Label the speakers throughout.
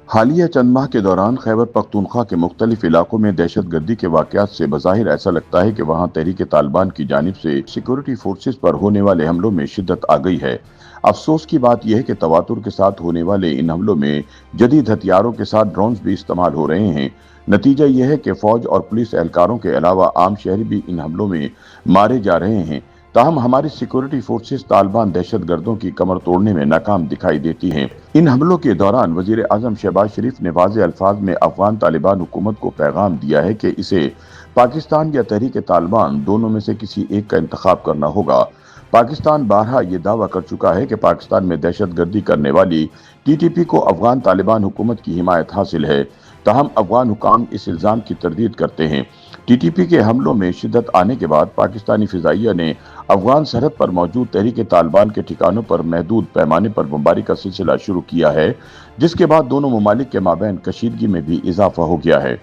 Speaker 1: حالیہ چند ماہ کے دوران خیبر پختونخوا کے مختلف علاقوں میں دہشت گردی کے واقعات سے بظاہر ایسا لگتا ہے کہ وہاں تحریک طالبان کی جانب سے سیکورٹی فورسز پر ہونے والے حملوں میں شدت آ گئی ہے۔ افسوس کی بات یہ ہے کہ تواتر کے ساتھ ہونے والے ان حملوں میں جدید ہتھیاروں کے ساتھ ڈرونز بھی استعمال ہو رہے ہیں۔ نتیجہ یہ ہے کہ فوج اور پولیس اہلکاروں کے علاوہ عام شہری بھی ان حملوں میں مارے جا رہے ہیں۔ تاہم ہماری سیکورٹی فورسز طالبان دہشت گردوں کی کمر توڑنے میں ناکام دکھائی دیتی ہیں۔ ان حملوں کے دوران وزیر اعظم شہباز شریف نے واضح الفاظ میں افغان طالبان حکومت کو پیغام دیا ہے کہ اسے پاکستان یا تحریک طالبان دونوں میں سے کسی ایک کا انتخاب کرنا ہوگا۔ پاکستان بارہا یہ دعویٰ کر چکا ہے کہ پاکستان میں دہشت گردی کرنے والی ٹی ٹی پی کو افغان طالبان حکومت کی حمایت حاصل ہے۔ تاہم افغان حکام اس الزام کی تردید کرتے ہیں۔ ٹی ٹی پی کے حملوں میں شدت آنے کے بعد پاکستانی فضائیہ نے افغان سرحد پر موجود تحریک طالبان کے ٹھکانوں پر محدود پیمانے پر بمباری کا سلسلہ شروع کیا ہے، جس کے بعد دونوں ممالک کے مابین کشیدگی میں بھی اضافہ ہو گیا ہے۔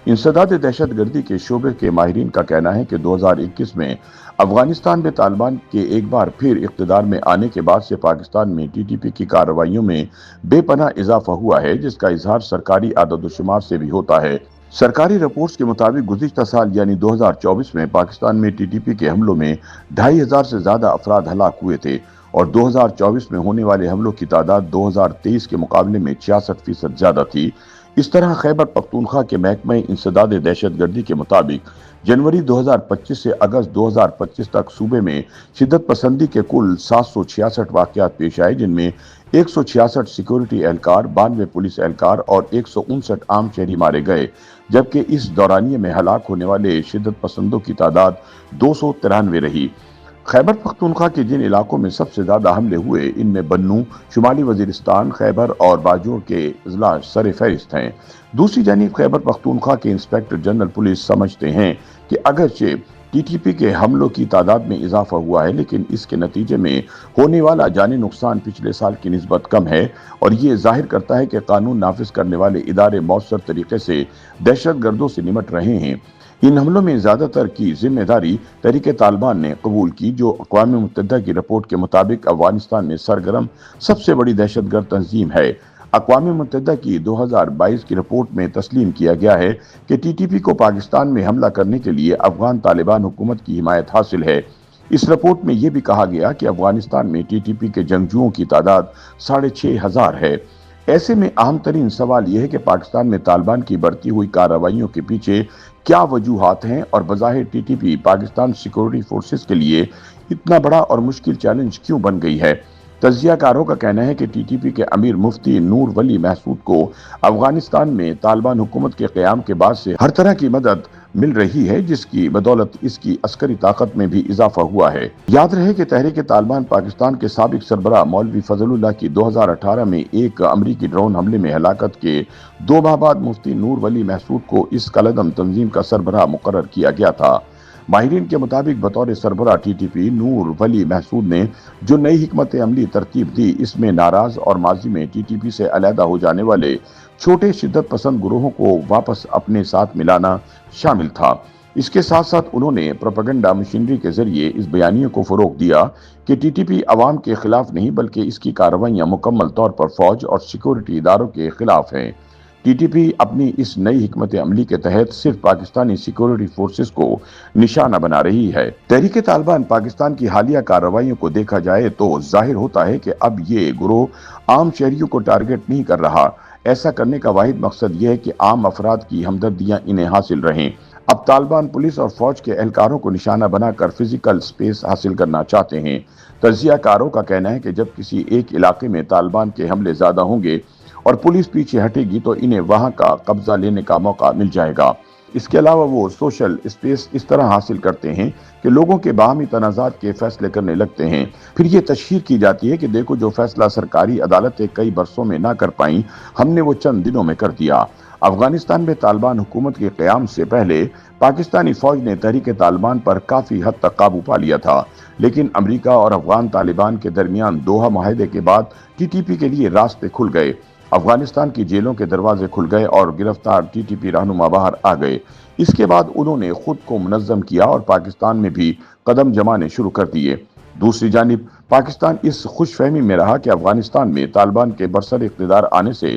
Speaker 1: انسداد دہشت گردی کے شعبے کے ماہرین کا کہنا ہے کہ 2021 میں افغانستان میں طالبان کے ایک بار پھر اقتدار میں آنے کے بعد سے پاکستان میں ٹی ٹی پی کی کارروائیوں میں بے پناہ اضافہ ہوا ہے، جس کا اظہار سرکاری اعداد و شمار سے بھی ہوتا ہے۔ سرکاری رپورٹس کے مطابق گزشتہ سال یعنی 2024 میں پاکستان میں ٹی ٹی پی کے حملوں میں 2500 سے زیادہ افراد ہلاک ہوئے تھے اور 2024 میں ہونے والے حملوں کی تعداد 2023 کے مقابلے میں 66% زیادہ تھی۔ اس طرح خیبر پختونخوا کے محکمہ انسداد دہشت گردی کے مطابق جنوری 2025 سے اگست 2025 تک صوبے میں شدت پسندی کے کل 766 واقعات پیش آئے، جن میں 166 سیکورٹی اہلکار، 92 پولیس اہلکار اور 159 عام شہری مارے گئے، جبکہ اس دورانیے میں ہلاک ہونے والے شدت پسندوں کی تعداد 293 رہی۔ خیبر پختونخوا کے جن علاقوں میں سب سے زیادہ حملے ہوئے، ان میں بنوں، شمالی وزیرستان، خیبر اور باجوڑ کے اضلاع سر فہرست ہیں۔ دوسری جانب خیبر پختونخوا کے انسپکٹر جنرل پولیس سمجھتے ہیں کہ اگرچہ ٹی ٹی پی کے حملوں کی تعداد میں اضافہ ہوا ہے، لیکن اس کے نتیجے میں ہونے والا جانی نقصان پچھلے سال کی نسبت کم ہے اور یہ ظاہر کرتا ہے کہ قانون نافذ کرنے والے ادارے مؤثر طریقے سے دہشت گردوں سے نمٹ رہے ہیں۔ ان حملوں میں زیادہ تر کی ذمہ داری تحریک طالبان نے قبول کی، جو اقوام متحدہ کی رپورٹ کے مطابق افغانستان میں سرگرم سب سے بڑی دہشت گرد تنظیم ہے۔ اقوام متحدہ کی 2022 کی رپورٹ میں تسلیم کیا گیا ہے کہ ٹی ٹی پی کو پاکستان میں حملہ کرنے کے لیے افغان طالبان حکومت کی حمایت حاصل ہے۔ اس رپورٹ میں یہ بھی کہا گیا کہ افغانستان میں ٹی ٹی پی کے جنگجوؤں کی تعداد 6500 ہے۔ ایسے میں اہم ترین سوال یہ ہے کہ پاکستان میں طالبان کی بڑھتی ہوئی کارروائیوں کے پیچھے کیا وجوہات ہیں اور بظاہر T T P Pakistan security forces کے لیے اتنا بڑا اور مشکل چیلنج کیوں بن گئی ہے۔ تجزیہ کاروں کا کہنا ہے کہ ٹی ٹی پی کے امیر مفتی نور ولی محسود کو افغانستان میں طالبان حکومت کے قیام کے بعد سے ہر طرح کی مدد مل رہی ہے، جس کی بدولت اس کی عسکری طاقت میں بھی اضافہ ہوا ہے۔ یاد رہے کہ تحریک طالبان پاکستان کے سابق سربراہ مولوی فضل اللہ کی 2018 میں ایک امریکی ڈرون حملے میں ہلاکت کے 2 ماہ بعد مفتی نور ولی محسود کو اس کالعدم تنظیم کا سربراہ مقرر کیا گیا تھا۔ ماہرین کے مطابق بطور سربراہ ٹی ٹی پی نور ولی محسود نے جو نئی حکمت عملی ترتیب دی، اس میں ناراض اور ماضی میں ٹی ٹی پی سے علیحدہ ہو جانے والے چھوٹے شدت پسند گروہوں کو واپس اپنے ساتھ ملانا شامل تھا۔ اس کے ساتھ ساتھ انہوں نے پروپیگنڈا مشینری کے ذریعے اس بیانیے کو فروغ دیا کہ ٹی ٹی پی عوام کے خلاف نہیں بلکہ اس کی کارروائیاں مکمل طور پر فوج اور سیکورٹی اداروں کے خلاف ہیں۔ ٹی ٹی پی اپنی اس نئی حکمت عملی کے تحت صرف پاکستانی سیکورٹی فورسز کو نشانہ بنا رہی ہے۔ تحریک طالبان پاکستان کی حالیہ کارروائیوں کو دیکھا جائے تو ظاہر ہوتا ہے کہ اب یہ گروہ عام شہریوں کو ٹارگٹ نہیں کر رہا۔ ایسا کرنے کا واحد مقصد یہ ہے کہ عام افراد کی ہمدردیاں انہیں حاصل رہیں۔ اب طالبان پولیس اور فوج کے اہلکاروں کو نشانہ بنا کر فزیکل سپیس حاصل کرنا چاہتے ہیں۔ تجزیہ کاروں کا کہنا ہے کہ جب کسی ایک علاقے میں طالبان کے حملے زیادہ ہوں گے اور پولیس پیچھے ہٹے گی تو انہیں وہاں کا قبضہ لینے کا موقع مل جائے گا۔ اس کے علاوہ وہ سوشل اسپیس اس طرح حاصل کرتے ہیں کہ لوگوں کے باہمی تنازعات کے فیصلے کرنے لگتے ہیں۔ پھر یہ تشہیر کی جاتی ہے کہ دیکھو جو فیصلہ سرکاری عدالتیں کئی برسوں میں نہ کر پائیں، ہم نے وہ چند دنوں میں کر دیا۔ افغانستان میں طالبان حکومت کے قیام سے پہلے پاکستانی فوج نے تحریک طالبان پر کافی حد تک قابو پا لیا تھا، لیکن امریکہ اور افغان طالبان کے درمیان دوحہ معاہدے کے بعد ٹی ٹی پی کے لیے راستے کھل گئے۔ افغانستان کی جیلوں کے دروازے کھل گئے اور گرفتار ٹی ٹی پی رہنما باہر آ گئے۔ اس کے بعد انہوں نے خود کو منظم کیا اور پاکستان میں بھی قدم جمانے شروع کر دیے۔ دوسری جانب پاکستان اس خوش فہمی میں رہا کہ افغانستان میں طالبان کے برسر اقتدار آنے سے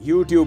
Speaker 2: YouTube